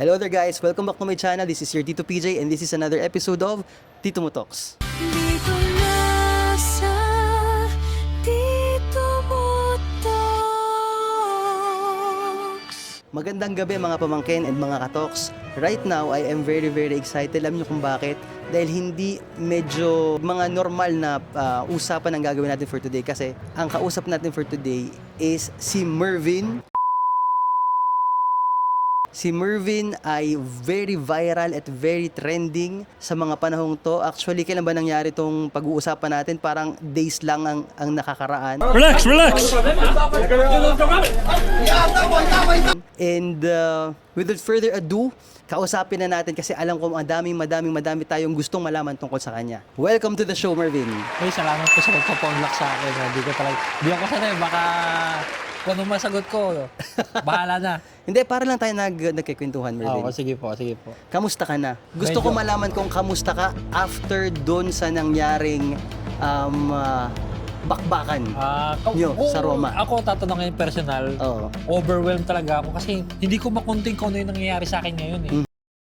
Hello there guys, welcome back to my channel. This is your Tito PJ and this is another episode of Tito Mo Talks. Dito na sa Tito Mo Talks. Magandang gabi mga pamangkin and mga katoks. Right now, I am very excited. Alam niyo kung bakit? Dahil hindi medyo mga normal na usapan ang gagawin natin for today. Kasi ang kausap natin for today is si Mervin. Si Mervin ay very viral at very trending sa mga panahong to. Actually, kailan ba nangyari tong pag-uusapan natin? Parang days lang ang nakakaraan. Relax! And without further ado, kausapin na natin kasi alam ko madami tayong gustong malaman tungkol sa kanya. Welcome to the show, Mervin. Ay, salamat po sa pagpapaunlak sa akin. Di ako sanay, baka kung anong masagot ko, bahala na. Hindi, para lang tayo nagkikwentuhan, Mervin. Oo, sige po. Kamusta ka na? Gusto ko Medyo- malaman kung kamusta ka after doon sa nangyaring bakbakan nyo sa Roma. Ako tatanungin personal, Oo. overwhelmed talaga ako kasi hindi ko makunting kung ano yung nangyayari sa akin ngayon eh.